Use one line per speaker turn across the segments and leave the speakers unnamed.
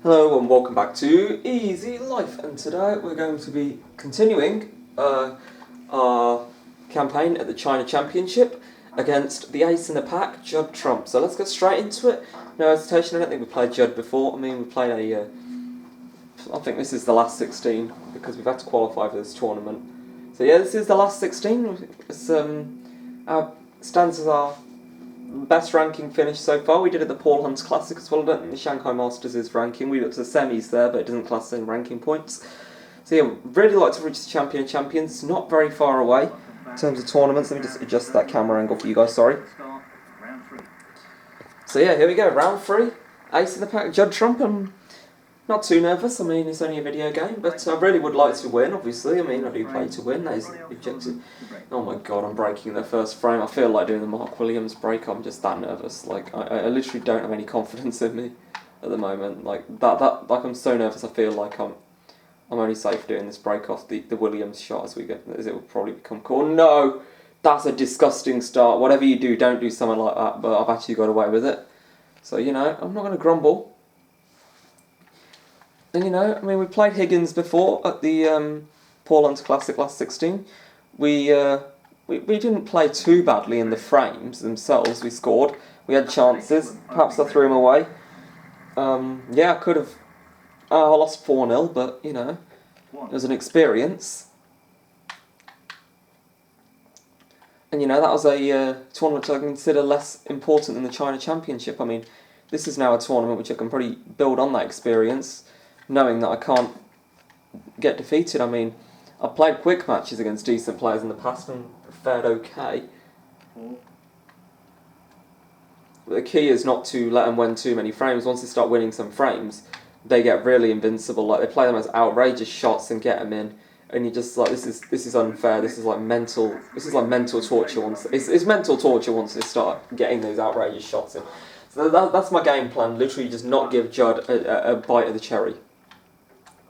Hello and welcome back to Easy Life, and today we're going to be continuing our campaign at the China Championship against the ace in the pack, Judd Trump. So let's get straight into it. No hesitation, I don't think we played Judd before. I mean, we played I think this is the last 16 because we've had to qualify for this tournament. So yeah, this is the last 16. It's, our stands as our best ranking finish so far. We did it at the Paul Hunter Classic as well. I don't think the Shanghai Masters is ranking. We looked at the semis there, but it doesn't class in ranking points. So yeah, really like to reach the Champion of Champions. Not very far away in terms of tournaments. Let me just adjust that camera angle for you guys, sorry. So yeah, here we go, round 3. Ace in the pack, Judd Trump. I'm not too nervous. I mean, it's only a video game, but I really would like to win, obviously. I mean, I do play to win. That is the objective. Oh my god, I'm breaking the first frame. I feel like doing the Mark Williams break. I'm just that nervous. Like, I literally don't have any confidence in me at the moment. Like, I'm so nervous. I feel like I'm only safe doing this break off the Williams shot as it will probably become cool. No! That's a disgusting start. Whatever you do, don't do something like that, but I've actually got away with it. So, you know, I'm not going to grumble. And, you know, I mean, we played Higgins before at the Paul Hunter Classic last 16. We didn't play too badly in the frames themselves. We scored. We had chances. Perhaps I threw him away. Yeah, I could have. I lost 4-0, but, you know, it was an experience. And, you know, that was a tournament I consider less important than the China Championship. I mean, this is now a tournament which I can probably build on that experience, knowing that I can't get defeated. I mean, I've played quick matches against decent players in the past and fared okay. But the key is not to let them win too many frames. Once they start winning some frames, they get really invincible. Like, they play them as outrageous shots and get them in, and you just like, this is unfair. This is like mental torture once it's mental torture once they start getting those outrageous shots in. So that's my game plan. Literally, just not give Judd a bite of the cherry.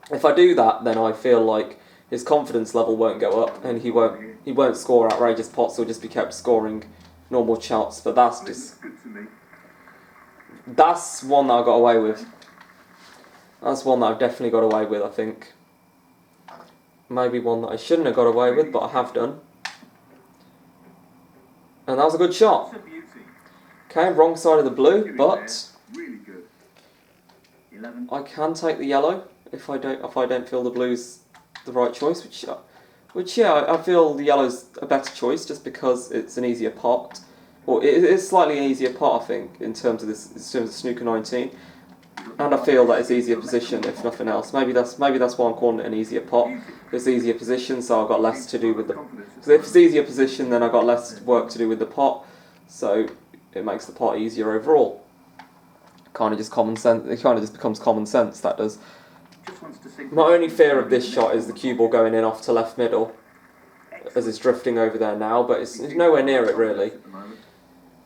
If I do that, then I feel like his confidence level won't go up, and he won't score outrageous pots. He'll just be kept scoring normal shots. But that's one that I got away with. That's one that I've definitely got away with, I think. Maybe one that I shouldn't have got away with, but I have done. And that was a good shot. Okay, wrong side of the blue, but I can take the yellow if I don't feel the blue's the right choice, which yeah, I feel the yellow's a better choice just because it's an easier pot. Well, it is slightly easier pot, I think, in terms of Snooker 19. And I feel that it's easier position, if nothing else. Maybe that's why I'm calling it an easier pot. It's easier position, so I've got less to do with the. So if it's easier position, then I've got less work to do with the pot. So it makes the pot easier overall. Kind of just common sense. It kind of just becomes common sense. That does. My only fear of this shot is the cue ball going in off to left middle, as it's drifting over there now. But it's nowhere near it really.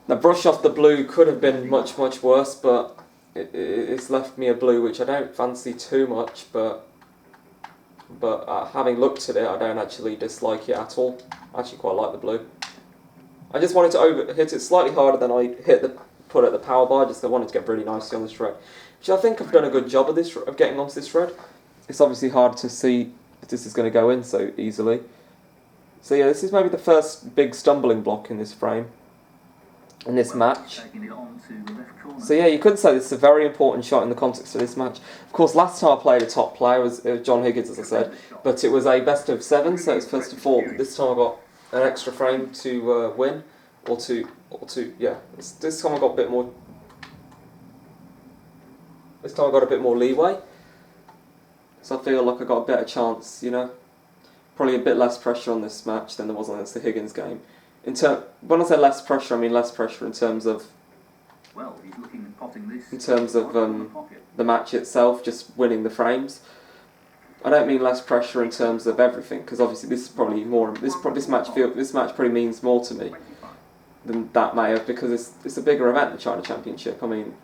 The brush off the blue could have been much worse, but. It's left me a blue which I don't fancy too much, but having looked at it, I don't actually dislike it at all. I actually quite like the blue. I just wanted to hit it slightly harder than I put at the power bar. Just I wanted to get really nicely on this red, which I think I've done a good job of getting onto this red. It's obviously hard to see if this is going to go in so easily. So yeah, this is maybe the first big stumbling block in this frame, in this match. So yeah, you could say this is a very important shot in the context of this match. Of course, last time I played a top player it was John Higgins, as I said, but it was a best of 7, so it's first to 4. This time I got an extra frame to win, or to yeah. This time I got a bit more. This time I got a bit more leeway, so I feel like I got a better chance. You know, probably a bit less pressure on this match than there was on the Higgins game. When I say less pressure, I mean less pressure in terms of. In terms of the match itself, just winning the frames. I don't mean less pressure in terms of everything, because obviously this is probably more. This match probably means more to me than that may have, because it's a bigger event, the China Championship. I mean,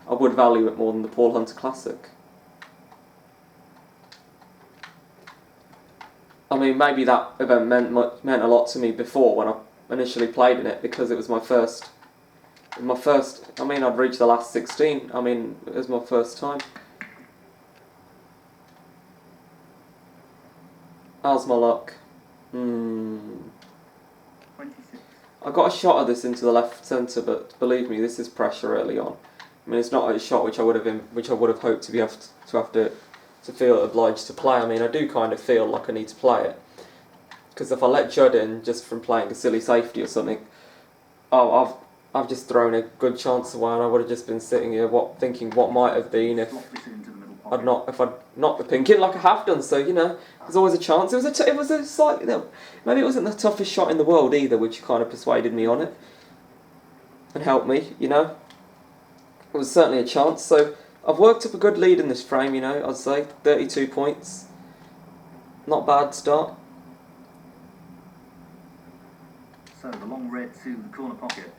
I would value it more than the Paul Hunter Classic. I mean, maybe that event meant a lot to me before when I initially played in it, because it was my first. I mean, I'd reached the last 16. I mean, it was my first time. How's my luck?
26.
I got a shot of this into the left centre, but believe me, this is pressure early on. I mean, it's not a shot which I would have hoped to feel obliged to play. I mean, I do kind of feel like I need to play it, because if I let Judd in just from playing a silly safety or something, I've just thrown a good chance away, and I would have just been sitting here thinking what might have been if I'd knocked the pink in like I have done. So there's always a chance. It was a slightly, maybe it wasn't the toughest shot in the world either, which kind of persuaded me on it and helped me. It was certainly a chance. So I've worked up a good lead in this frame. I'd say 32 points. Not a bad start.
So the long red to the corner pocket.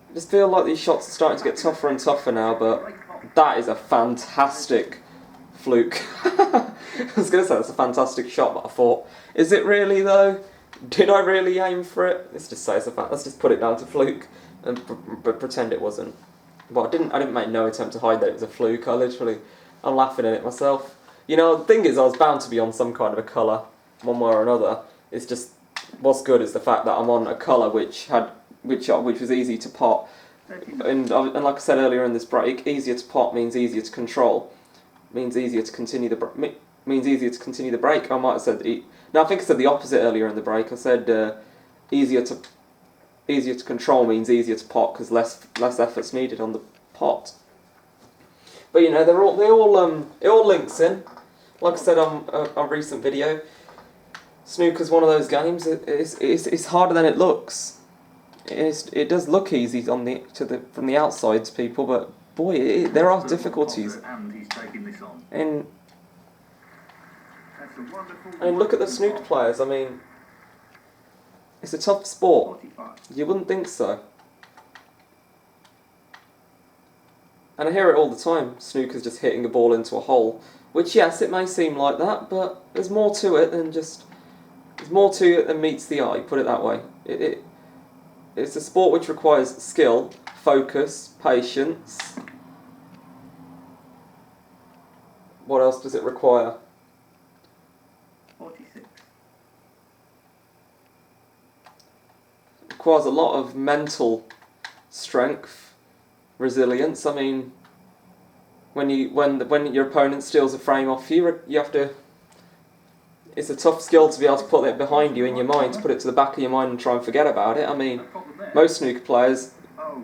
I just feel like these shots are starting to get tougher and tougher now, but that is a fantastic fluke. I was going to say that's a fantastic shot, but I thought, is it really though? Did I really aim for it? Let's just say it's a fact. Let's just put it down to fluke and pretend it wasn't. Well, I didn't make no attempt to hide that it was a fluke. I'm laughing at it myself. The thing is, I was bound to be on some kind of a colour, one way or another. It's just, what's good is the fact that I'm on a colour which was easy to pot. And like I said earlier in this break, easier to pot means easier to control, means easier to continue the break. I might have said I think I said the opposite earlier in the break. I said easier to control means easier to pot because less effort's needed on the pot. But it all links in. Like I said on a recent video, snooker's one of those games. It's harder than it looks. It does look easy from the outside to people, but boy, there are difficulties. And look at the snooker players. I mean, it's a tough sport. You wouldn't think so. And I hear it all the time. Snooker's just hitting a ball into a hole. Which, yes, it may seem like that, but there's more to it than meets the eye. Put it that way. It's a sport which requires skill, focus, patience. What else does it require?
46.
It requires a lot of mental strength, resilience. I mean, when your opponent steals a frame off you, you have to. It's a tough skill to be able to put it behind you in your mind, to put it to the back of your mind and try and forget about it. I mean, most snooker players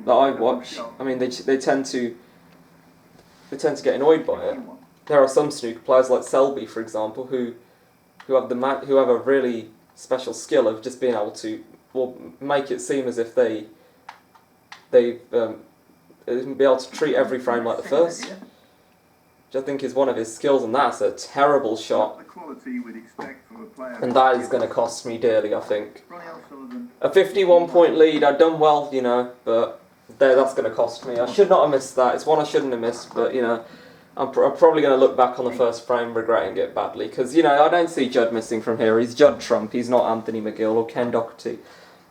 that I watch, I mean, they tend to get annoyed by it. There are some snooker players like Selby, for example, who have a really special skill of just being able to make it seem as if they be able to treat every frame like the first. Which I think is one of his skills, and that's a terrible shot. And that is going to cost me dearly, I think.
Ronnie O'Sullivan.
A 51-point lead, I've done well, but that's going to cost me. I should not have missed that. It's one I shouldn't have missed, but, I'm probably going to look back on the first frame regretting it badly, because, I don't see Judd missing from here. He's Judd Trump, he's not Anthony McGill or Ken Doherty.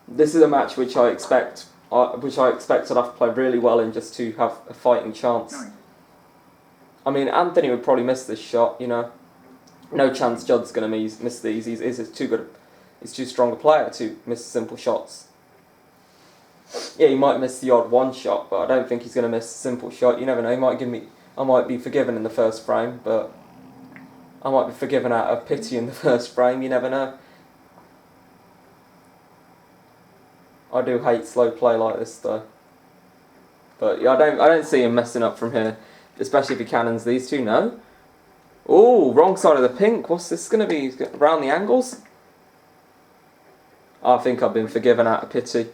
This is a match which I expect I'd have to play really well in just to have a fighting chance. I mean, Anthony would probably miss this shot, No chance Judd's going to miss these. He's too good. He's too strong a player to miss simple shots. Yeah, he might miss the odd one shot, but I don't think he's going to miss a simple shot. You never know. I might be forgiven in the first frame, but I might be forgiven out of pity in the first frame. You never know. I do hate slow play like this, though. But yeah, I don't see him messing up from here. Especially if he cannons these two, no? Oh, wrong side of the pink. What's this going to be? Around the angles? I think I've been forgiven out of pity.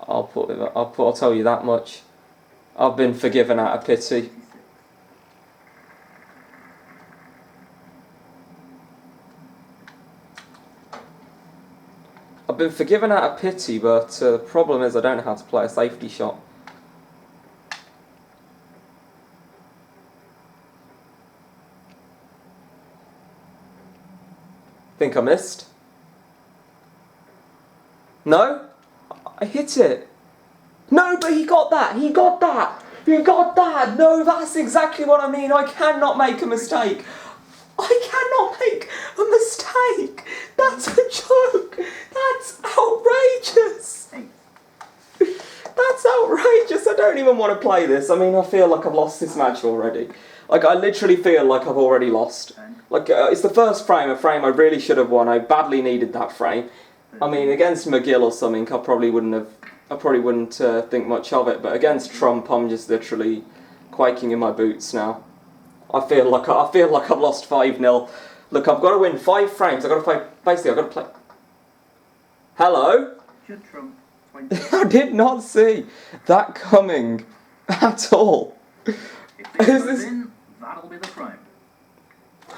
I'll tell you that much. I've been forgiven out of pity. I've been forgiven out of pity, but the problem is I don't know how to play a safety shot. Think I missed? No? I hit it. No, but he got that. He got that. He got that. No, that's exactly what I mean. I cannot make a mistake. I cannot make a mistake. That's a joke. That's outrageous. That's outrageous. I don't even want to play this. I mean, I feel like I've lost this match already. Like, I literally feel like I've already lost. Like, it's the first frame, a frame I really should have won. I badly needed that frame. I mean, against McGill or something, I probably wouldn't think much of it. But against Trump, I'm just literally quaking in my boots now. I feel like I've lost 5-0. Look, I've got to win 5 frames. I've got to play. Basically, I've got to play. Hello.
Judd Trump,
I did not see that coming at all.
Is this? That'll be the frame.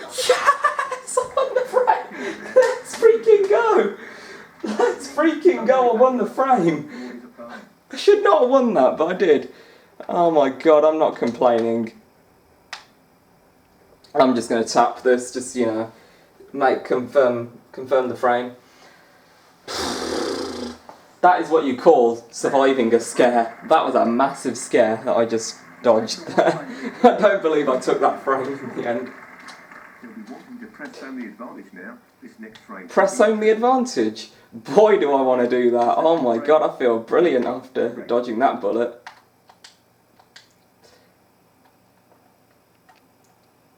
Yes! I won the frame! Let's freaking go! Let's freaking go! I won the frame! I should not have won that, but I did. Oh my god, I'm not complaining. I'm just going to tap this, just, you know, confirm the frame. That is what you call surviving a scare. That was a massive scare that I just dodged there. I don't believe I took that frame in the end.
He'll be wanting to press home the advantage now. This next frame.
Press home the advantage? Boy, do I want to do that. Oh my god, I feel brilliant after dodging that bullet.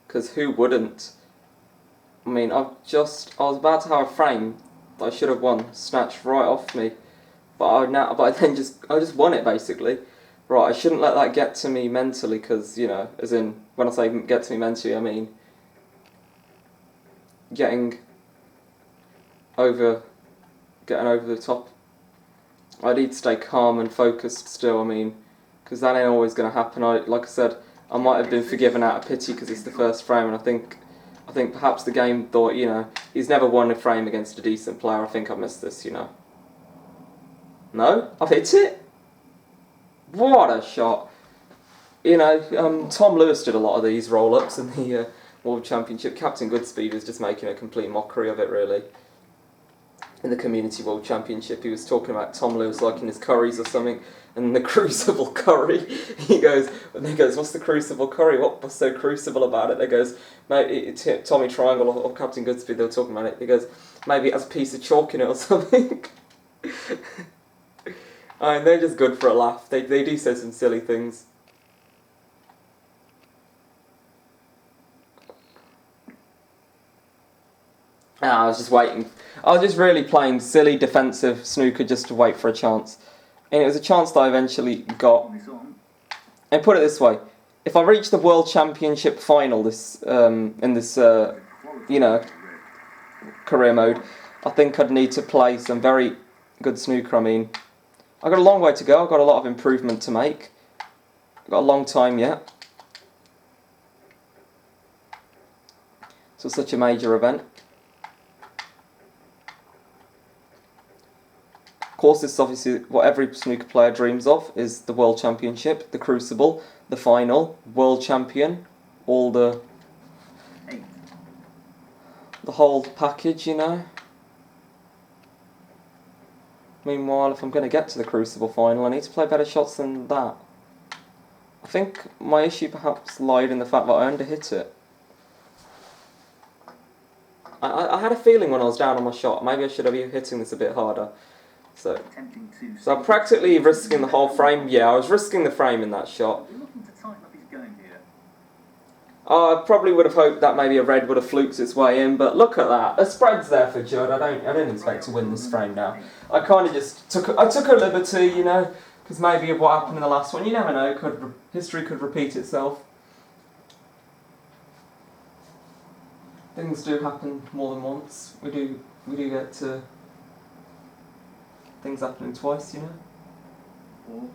Because who wouldn't? I mean, I was about to have a frame that I should have won, snatched right off me. But I just won it basically. Right, I shouldn't let that get to me mentally, because, you know, as in, when I say get to me mentally, I mean getting over the top. I need to stay calm and focused still, I mean, because that ain't always going to happen. Like I said, I might have been forgiven out of pity because it's the first frame, and I think perhaps the game thought, you know, he's never won a frame against a decent player. I think I missed this, you know. No? I've hit it? What a shot. You know, Tom Lewis did a lot of these roll-ups in the World Championship. Captain Goodspeed was just making a complete mockery of it, really. In the Community World Championship, he was talking about Tom Lewis liking his curries or something, and the Crucible curry. He goes, what's the Crucible curry? What's so crucible about it? They goes, maybe Tommy Triangle or Captain Goodspeed, they were talking about it. He goes, maybe it has a piece of chalk in it or something. I mean, they're just good for a laugh. They do say some silly things. I was just waiting. I was just really playing silly defensive snooker just to wait for a chance. And it was a chance that I eventually got. And put it this way, if I reach the World Championship final in this you know, career mode, I think I'd need to play some very good snooker. I mean, I've got a long way to go. I've got a lot of improvement to make. I've got a long time yet. So such a major event. Of course, this is obviously what every snooker player dreams of, is the World Championship, the Crucible, the final, World Champion, all the whole package, you know. Meanwhile, if I'm going to get to the Crucible final, I need to play better shots than that. I think my issue perhaps lied in the fact that I underhit it. I had a feeling when I was down on my shot, maybe I should have been hitting this a bit harder. So I'm practically risking the whole frame. Yeah, I was risking the frame in that shot. I probably would have hoped that maybe a red would have fluked its way in, but look at that. The spread's there for Judd. I didn't expect to win this frame now. I kind of just took a liberty, you know, because maybe of what happened in the last one. You never know. History could repeat itself. Things do happen more than once. We do get things happening twice, you know.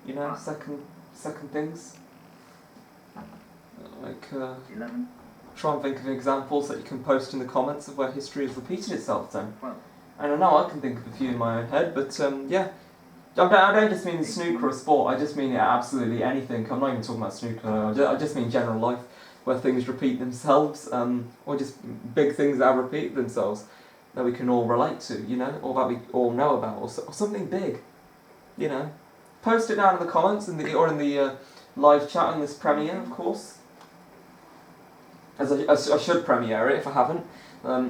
You know, second things. Like,
11.
Try and think of examples that you can post in the comments of where history has repeated itself then. And I know I can think of a few in my own head, but yeah. I don't just mean snooker or sport, I just mean absolutely anything. I'm not even talking about snooker, I just mean general life, where things repeat themselves, or just big things that repeat themselves that we can all relate to, you know, or that we all know about, or something big, you know. Post it down in the comments or in the live chat in this premiere, of course. As I should premiere it if I haven't.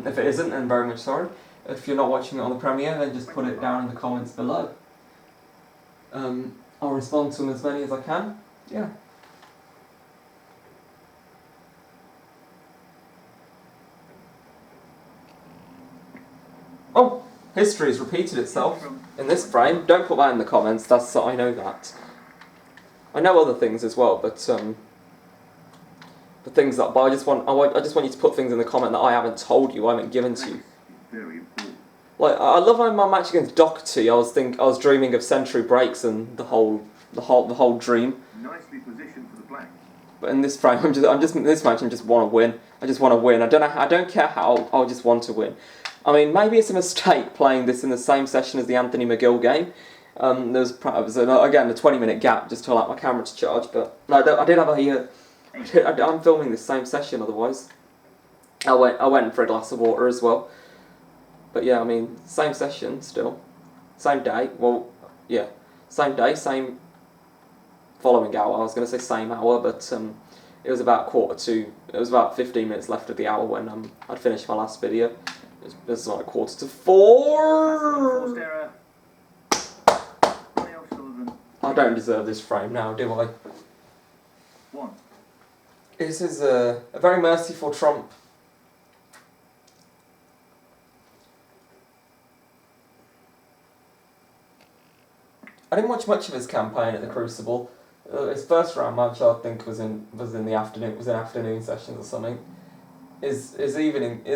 If it isn't, then very much sorry. If you're not watching it on the premiere, then just put it down in the comments below. I'll respond to them as many as I can. Yeah. Oh, history has repeated itself in this frame. Don't put that in the comments. I know that. I know other things as well, but things that. But I just want you to put things in the comment that I haven't told you, I haven't given to you.
Very important.
Like I love how my match against Doherty. I was dreaming of century breaks and the whole dream.
Nicely positioned for the black.
But in this frame, in this match, I just want to win. I just want to win. I don't care how. I just want to win. I mean, maybe it's a mistake playing this in the same session as the Anthony McGill game. There was again a 20-minute gap just to allow my camera to charge. But no, I did have I'm filming this same session. Otherwise, I went for a glass of water as well. But yeah, I mean, same session still, same day. Well, yeah, same day, same following hour. I was going to say same hour, but it was about 1:45. It was about 15 minutes left of the hour when I'd finished my last video. It was like 3:45.
Forced error. Ronnie O'Sullivan.
I don't deserve this frame now, do I?
1.
This is a very merciful Trump. I didn't watch much of his campaign at the Crucible. His first round match, I think, was in the afternoon. It was in afternoon sessions or something. His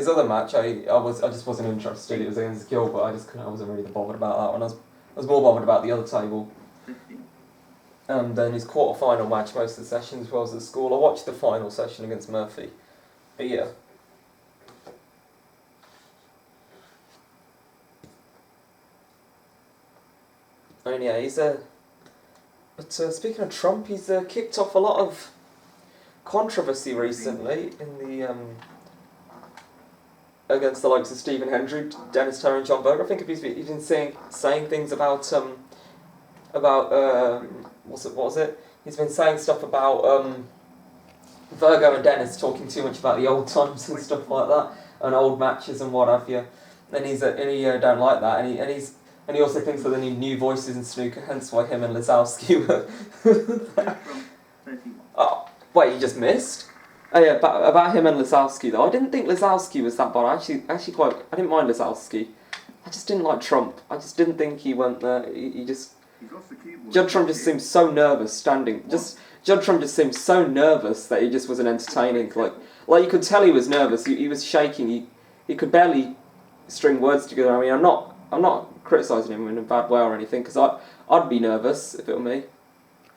other match, I just wasn't interested. It was against Gill, but I wasn't really bothered about that one. I was more bothered about the other table.
50.
And then his quarter-final match, most of the sessions, was at school. I watched the final session against Murphy. But yeah. And yeah, But speaking of Trump, he's kicked off a lot of controversy recently in the against the likes of Stephen Hendry, Dennis Terry, and John Berger. I think he's been saying things about what was it? He's been saying stuff about Virgo and Dennis talking too much about the old times and stuff like that, and old matches and what have you. And he don't like that, and he also thinks that they need new voices in snooker, hence why him and Lisowski were. Oh, wait, you just missed? Oh yeah, about him and Lisowski though. I didn't think Lisowski was that bad. I didn't mind Lisowski. I just didn't like Trump. I just didn't think he went there. He just. Judd Trump just seemed so nervous standing. Judd Trump just seemed so nervous that he just wasn't entertaining. Like you could tell he was nervous. He was shaking. He could barely string words together. I mean, I'm not criticising him in a bad way or anything, because I'd be nervous if it were me.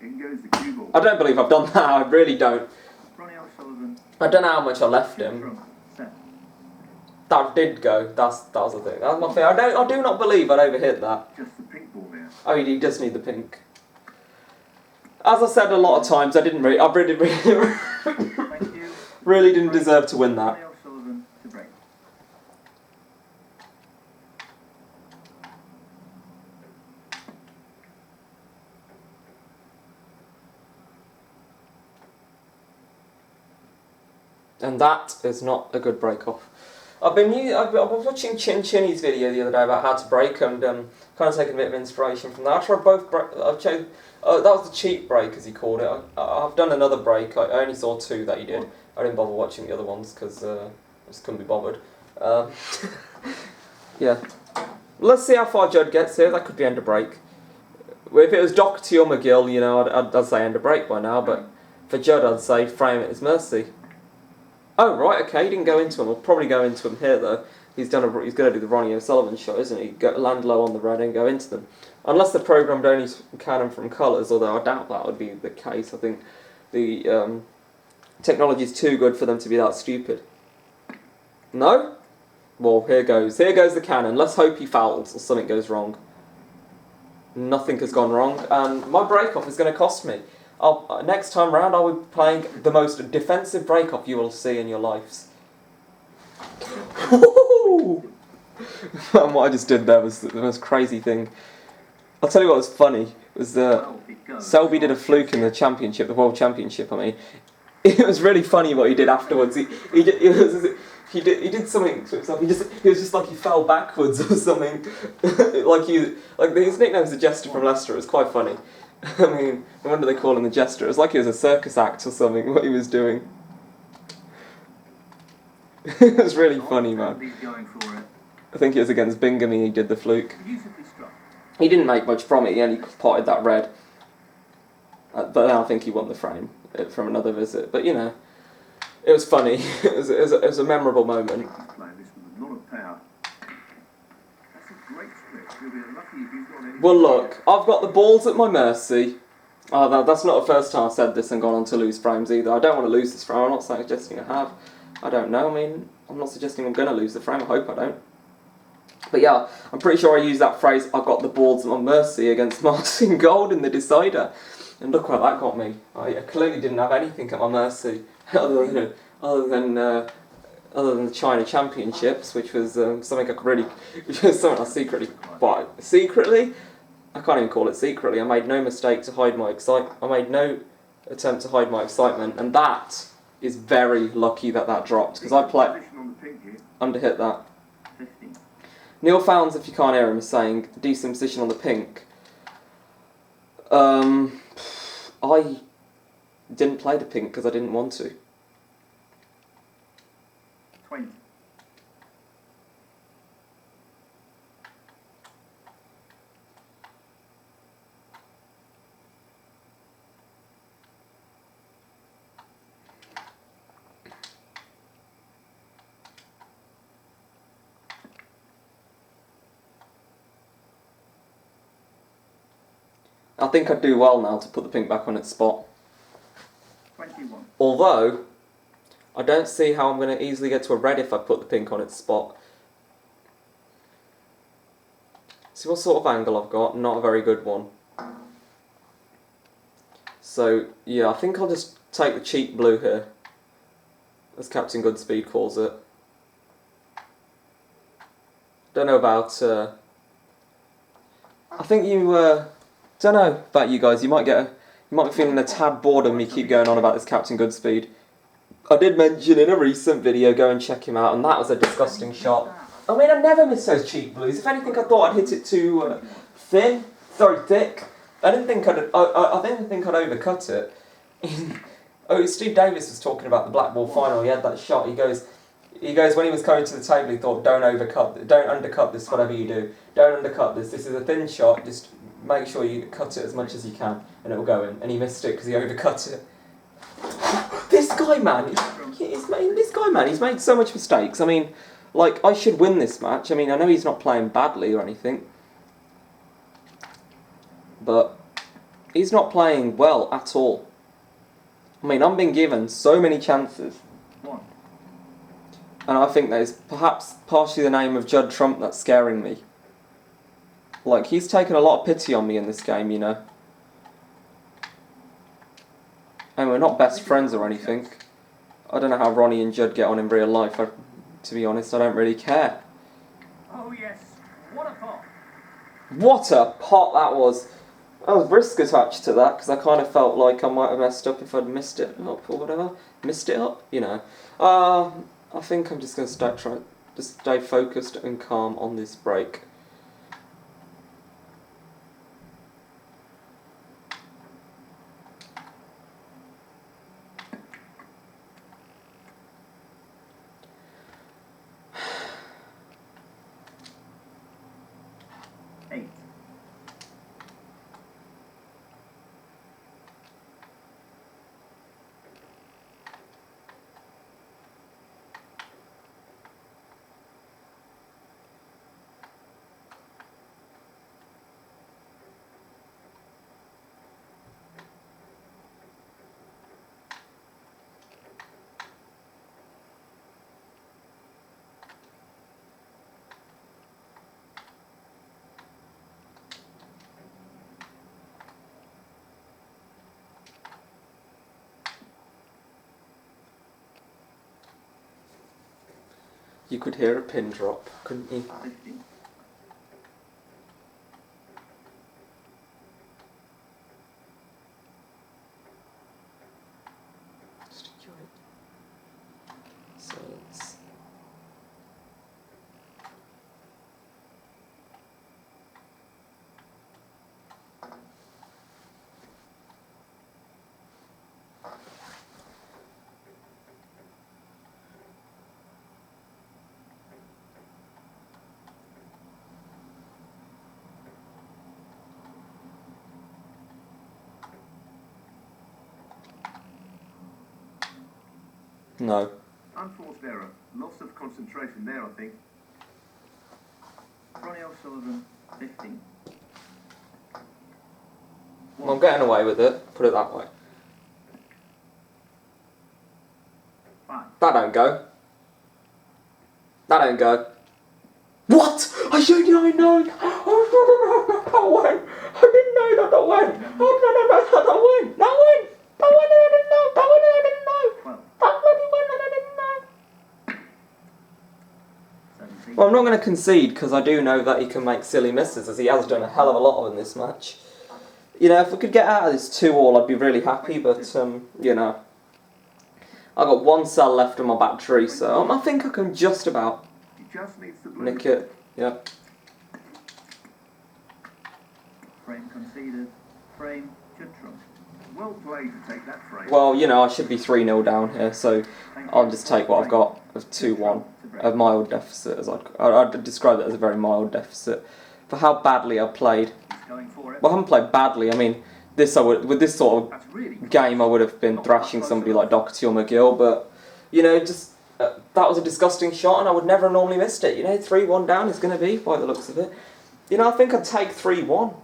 In goes the cue ball.
I don't believe I've done that. I really don't.
Ronnie O'Sullivan.
I don't know how much I left him.
Trump. Set.
That did go. That was the thing. That's my thing. I do not believe I'd overhit that.
Just the pink ball now.
Oh, he does need the pink. As I said a lot of times, I really
Thank you.
really didn't deserve to win that.
Ronnie O'Sullivan to break.
And that is not a good break off. I was watching Chin Chinny's video the other day about how to break, and kind of taking a bit of inspiration from that. I tried both that was the cheap break, as he called it. I've done another break. I only saw 2 that he did. I didn't bother watching the other ones because I just couldn't be bothered. Yeah. Let's see how far Judd gets here. That could be end of break. If it was Doherty or McGill, you know, I'd say end of break by now. But for Judd, I'd say frame at his mercy. Oh right, okay. He didn't go into him. We'll probably go into him here though. He's going to do the Ronnie O'Sullivan shot, isn't he? Land low on the red and go into them. Unless they're programmed only cannon from colours, although I doubt that would be the case. I think the technology is too good for them to be that stupid. No? Well, here goes the cannon. Let's hope he fouls or something goes wrong. Nothing has gone wrong, and my break-off is going to cost me. Next time round, I'll be playing the most defensive break-off you will see in your lives. And what I just did there was the most crazy thing. I'll tell you what was funny. was Selby did a fluke in the championship, the World Championship. I mean, it was really funny what he did afterwards. He did something to himself. He was just like he fell backwards or something. like his nickname's the Jester from Leicester. It was quite funny. I mean, no wonder they call him the Jester. It was like he was a circus act or something. What he was doing. It was really funny, man. I think it was against Bingham he did the fluke. He didn't make much from it. He only potted that red. But then I think he won the frame from another visit. But, you know, it was funny. It was a memorable moment. Well, look, I've got the balls at my mercy. That's not the first time I've said this and gone on to lose frames either. I don't want to lose this frame. I'm not suggesting I have. I don't know. I mean, I'm not suggesting I'm going to lose the frame. I hope I don't. But yeah, I'm pretty sure I used that phrase, I got the balls at my mercy, against Martin Gold in the decider. And look where that got me. I clearly didn't have anything at my mercy other than the China Championships, which was something I secretly bought. Secretly? I can't even call it secretly. I made no mistake to hide my excitement. I made no attempt to hide my excitement, and that is very lucky that dropped, because I underhit that. Neil Founds, if you can't hear him, is saying decent position on the pink. I didn't play the pink because I didn't want to.
20.
I think I'd do well now to put the pink back on its spot.
21.
Although, I don't see how I'm going to easily get to a red if I put the pink on its spot. See what sort of angle I've got? Not a very good one. So, yeah, I think I'll just take the cheap blue here, as Captain Goodspeed calls it. Don't know about... I think you... don't know about you guys. You might be feeling a tad bored of me keep going on about this Captain Goodspeed. I did mention in a recent video, go and check him out, and that was a disgusting shot. I mean, I never miss those cheap blues. If anything, I thought I'd hit it too thick. I didn't think I'd overcut it. Steve Davis was talking about the Black Ball final. He had that shot. He goes when he was coming to the table. He thought, don't undercut this. Whatever you do, don't undercut this. This is a thin shot. Just make sure you cut it as much as you can, and it will go in. And he missed it because he overcut it. This guy, man, he's made so much mistakes. I mean, like, I should win this match. I mean, I know he's not playing badly or anything, but he's not playing well at all. I mean, I'm being given so many chances. And I think that is perhaps partially the name of Judd Trump that's scaring me. Like, he's taken a lot of pity on me in this game, you know. And we're not best friends or anything. I don't know how Ronnie and Judd get on in real life. To be honest, I don't really care.
Oh yes, what a pot!
What a pot that was! There was risk attached to that, because I kind of felt like I might have messed up if I'd missed it up or whatever. Missed it up, you know. I think I'm just going to stay focused and calm on this break. You could hear a pin drop, couldn't you? No.
Unforced error. Loss of concentration there, I think.
Ronnie O'Sullivan, 15.
Well, I'm getting away with it, put it that way.
5.
That don't go. That don't go. What? I didn't know. That went. I didn't know that went. Oh, no, that went. That went. That went and I didn't know. That went and I didn't know.
12.
That bloody went and I didn't know.
17.
Well, I'm not going to concede because I do know that he can make silly misses, as he has done a hell of a lot in this match. You know, if we could get out of this 2-all, I'd be really happy, but, you know. I've got 1 cell left on my battery, so I think I can just about
He just needs the blue.
nick it. Yeah.
Frame conceded. Frame, Judd Trump.
Well played to take that frame.
Well, you know, I should be 3-0 down here, so I'll just take what I've got of 2-1. A mild deficit, as I'd describe it as a very mild deficit for how badly I've played.
He's going for it.
Well, I haven't played badly. I mean, with this sort of
That's really close.
game, I would have been thrashing somebody like Doherty or McGill, but you know, just that was a disgusting shot, and I would never have normally missed it. You know, 3-1 down is going to be by the looks of it. You know, I think I'd take 3-1.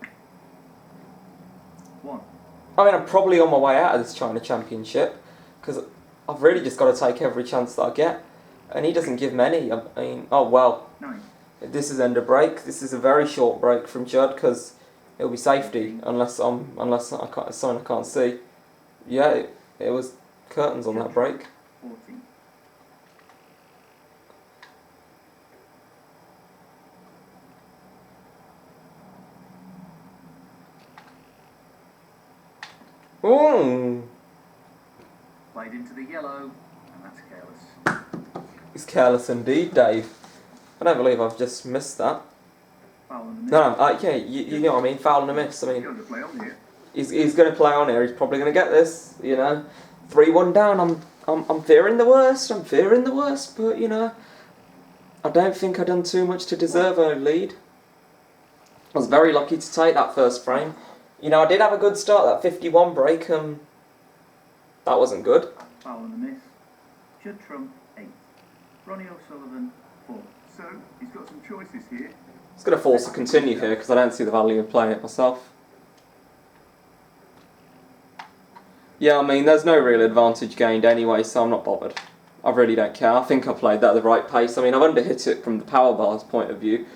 1.
I mean, I'm probably on my way out of this China Championship because I've really just got to take every chance that I get. And he doesn't give many. I mean, oh well.
9.
This is end of break. This is a very short break from Judd because it'll be safety unless I can't, it's something I can't see. Yeah, it was curtains on that break.
14.
Ooh,
Played into the yellow, and that's careless.
he's careless indeed, Dave. I don't believe I've just missed that.
Foul on the miss.
No, yeah, you know what I mean. Foul and a miss. I
He's
mean,
going to play on here.
he's going to play on here. He's probably going to get this. You know, 3-1 down. I'm fearing the worst. I'm fearing the worst. But you know, I don't think I've done too much to deserve a lead. I was very lucky to take that first frame. You know, I did have a good start. That 51 break. That wasn't good.
Foul on the miss. Judd Trump, 8. Ronnie O'Sullivan, 4.
So, he's got some choices here.
It's going to force a continue here because I don't see the value of playing it myself. Yeah, I mean, there's no real advantage gained anyway, so I'm not bothered. I really don't care. I think I played that at the right pace. I mean, I've underhit it from the power bar's point of view,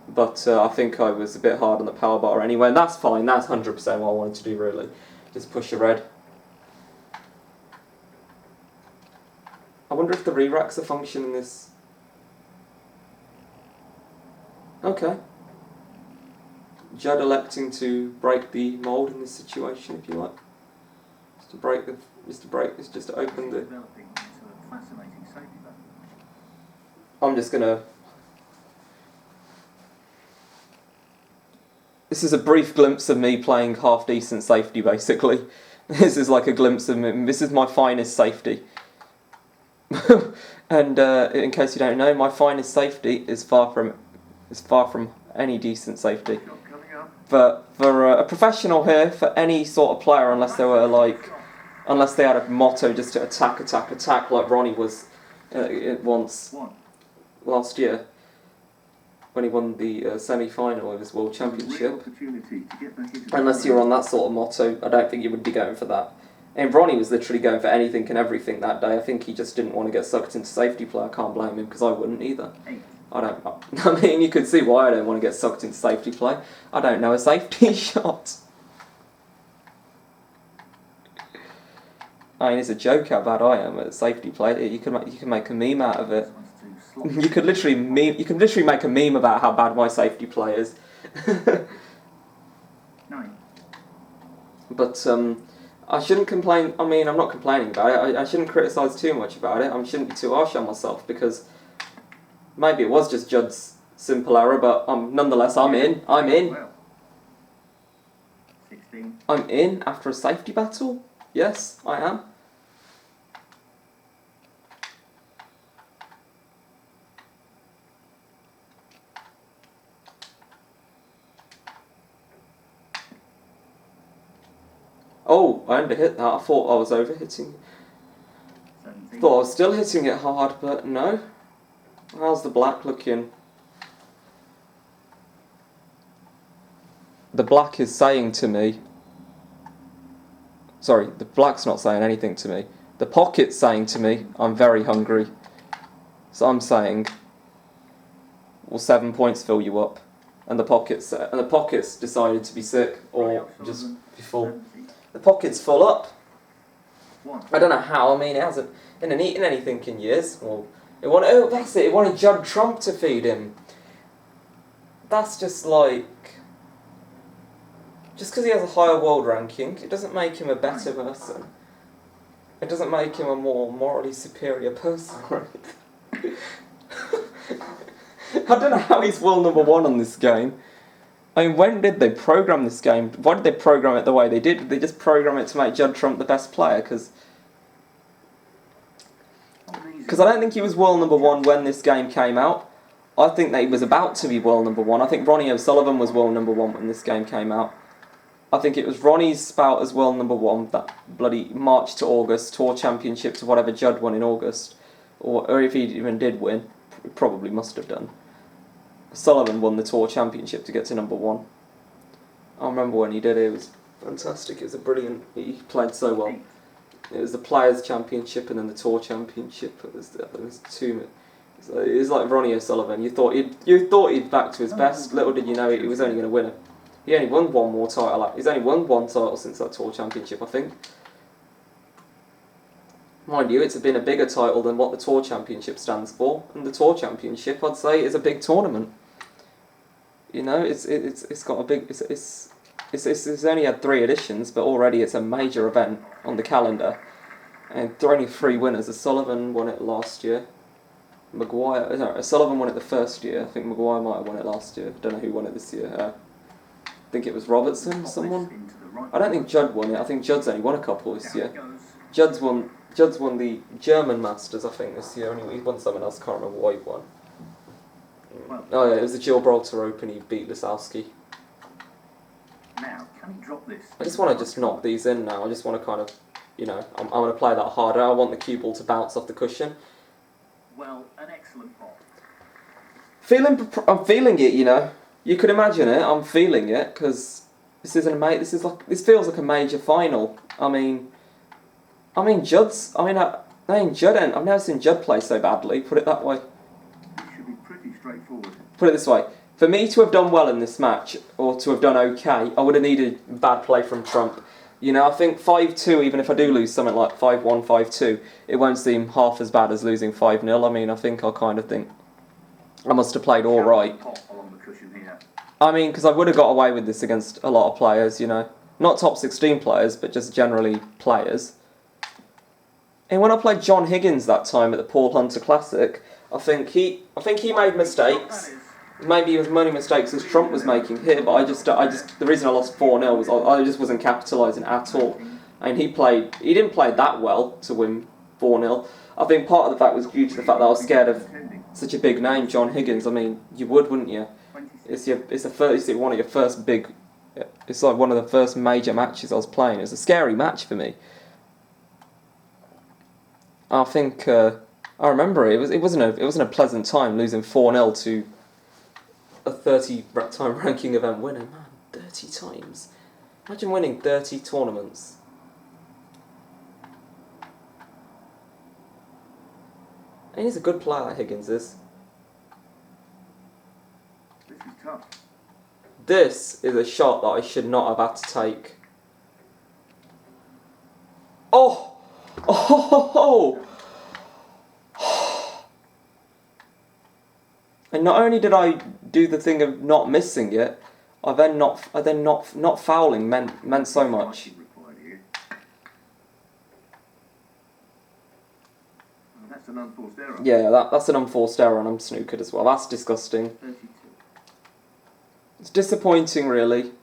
but I think I was a bit hard on the power bar anyway, and that's fine. That's 100% what I wanted to do, really. Just push a red. I wonder if the re-racks are functioning this. Okay. Judd electing to break the mould in this situation, if you like. Just to open the.
Developing into a fascinating safety valve.
I'm just gonna. This is a brief glimpse of me playing half decent safety, basically. This is like a glimpse of me. This is my finest safety. And in case you don't know, my finest safety is far from any decent safety.
Shot coming up.
For a professional here, for any sort of player, unless they had a motto just to attack, like Ronnie was once
1.
last year when he won the semi-final of his World
Real
Championship.
opportunity to get back into the
Unless you're on that sort of motto, I don't think you would be going for that. And Ronnie was literally going for anything and everything that day. I think he just didn't want to get sucked into safety play. I can't blame him because I wouldn't either.
8.
I mean, you could see why I don't want to get sucked into safety play. I don't know a safety shot. I mean, it's a joke how bad I am at safety play. You can make a meme out of it.
This one's too sloppy.
You could literally make a meme about how bad my safety play is.
9.
But I shouldn't complain. I mean, I'm not complaining about it. I shouldn't criticise too much about it. I shouldn't be too harsh on myself because maybe it was just Judd's simple error, but nonetheless, I'm in.
Well,
16.
I'm in after a safety battle. Yes, I am. Oh, I underhit that. I thought I was overhitting.
17.
Thought I was still hitting it hard, but no. How's the black looking? The black is saying to me... Sorry, the black's not saying anything to me. The pocket's saying to me, I'm very hungry. So I'm saying, will 7 points fill you up? And the pocket's decided to be sick or just be full. The pocket's full up. I don't know how. I mean, it hasn't eaten anything in years. Well, that's it. It wanted Judd Trump to feed him. That's just like... Just because he has a higher world ranking, it doesn't make him a better person. It doesn't make him a more morally superior person, right? I don't know how he's world number 1 on this game. I mean, when did they program this game? Why did they program it the way they did? Did they just program it to make Judd Trump the best player? Because I don't think he was world number 1 when this game came out. I think that he was about to be world number 1. I think Ronnie O'Sullivan was world number 1 when this game came out. I think it was Ronnie's spout as world number 1, that bloody March to August tour championship to whatever Judd won in August. Or if he even did win, he probably must have done. Sullivan won the tour championship to get to number 1. I remember when he did it, it was fantastic. It was a brilliant, he played so well. It was the Players' Championship and then the Tour Championship. It was two. It was like Ronnie O'Sullivan. You thought he'd back to his best. Little did you know he was only going to win it. He only won one more title. He's only won 1 title since that Tour Championship, I think. Mind you, it's been a bigger title than what the Tour Championship stands for, and the Tour Championship, I'd say, is a big tournament. You know, it's got a big it's only had 3 editions, but already it's a major event on the calendar, and there are only 3 winners. O'Sullivan won it last year. O'Sullivan won it the first year. I think Maguire might have won it last year. Don't know who won it this year. I think it was Robertson, someone. I don't think Judd won it. I think Judd's only won a couple this year. Judd's won the German Masters, I think, this year. He won someone else. Can't remember what he won. Oh yeah, it was the Gibraltar Open. He beat Lisowski.
Now, can he drop this?
I just want to knock these in now. I just want to kind of, you know, I want to play that harder. I want the cue ball to bounce off the cushion.
Well, an excellent pot.
I'm feeling it, you know. You could imagine it. I'm feeling it because this feels like a major final. I've never seen Judd play so badly. Put it that way.
It should be pretty straightforward.
Put it this way. For me to have done well in this match, or to have done okay, I would have needed bad play from Trump. You know, I think 5-2, even if I do lose something like 5-1, 5-2, it won't seem half as bad as losing 5-0. I mean, I think I must have played all right. I mean, because I would have got away with this against a lot of players, you know. Not top 16 players, but just generally players. And when I played John Higgins that time at the Paul Hunter Classic, I think he made mistakes. Maybe as many mistakes as Trump was making here, but the reason I lost 4-0 was I just wasn't capitalising at all. And he didn't play that well to win 4-0. I think part of the fact was due to the fact that I was scared of such a big name, John Higgins. I mean, you would, wouldn't you? It's one of your first big. It's like one of the first major matches I was playing. It was a scary match for me. I think I remember it wasn't a pleasant time losing 4-0 to a 30-time ranking event winner. Man, 30 times. Imagine winning 30 tournaments. And he's a good player, Higgins is.
This is tough.
This is a shot that I should not have had to take. Oh! Oh! And not only did I do the thing of not missing it, not fouling meant so much.
That's an unforced error.
Yeah, that's an unforced error, and I'm snookered as well. That's disgusting.
32.
It's disappointing, really.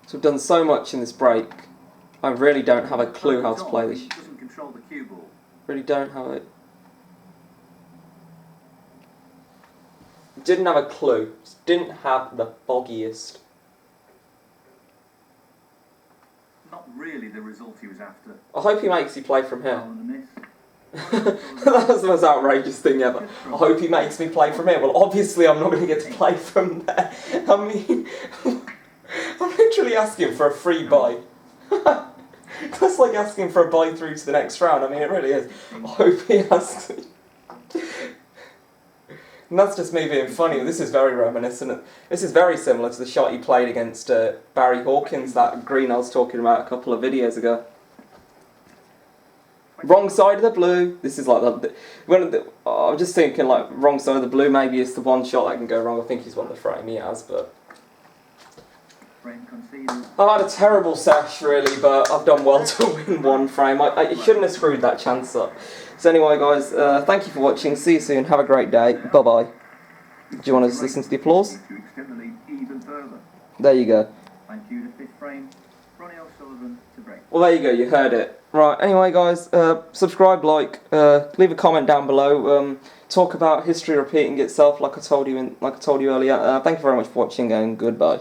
So we've done so much in this break. I really don't have a clue how to play this.
He doesn't control the cue ball.
Really don't have it. Didn't have a clue. Just didn't have the foggiest.
Not really the result he was after.
I hope he makes you play from here.
Foul and a miss.
That was the most outrageous thing ever. I hope he makes me play from here. Well, obviously I'm not going to get to play from there. I mean, I'm literally asking for a free bye. That's like asking for a bye through to the next round. I mean, it really is. I hope he asks me. And that's just me being funny. This is very reminiscent. This is very similar to the shot he played against Barry Hawkins, that green I was talking about a couple of videos ago. Wrong side of the blue. This is like I'm just thinking like wrong side of the blue. Maybe it's the one shot that can go wrong. I think he's won the frame. He has, but I've had a terrible sesh really, but I've done well to win one frame. I shouldn't have screwed that chance up. So anyway, guys, thank you for watching. See you soon. Have a great day. Bye bye. Do you want to listen to the applause?
To extend the lead even further.
There you go.
Thank you to fifth frame. Ronnie O'Sullivan to break.
Well, there you go. You heard it. Right. Anyway, guys, subscribe, like, leave a comment down below. Talk about history repeating itself, like I told you earlier. Thank you very much for watching, and goodbye.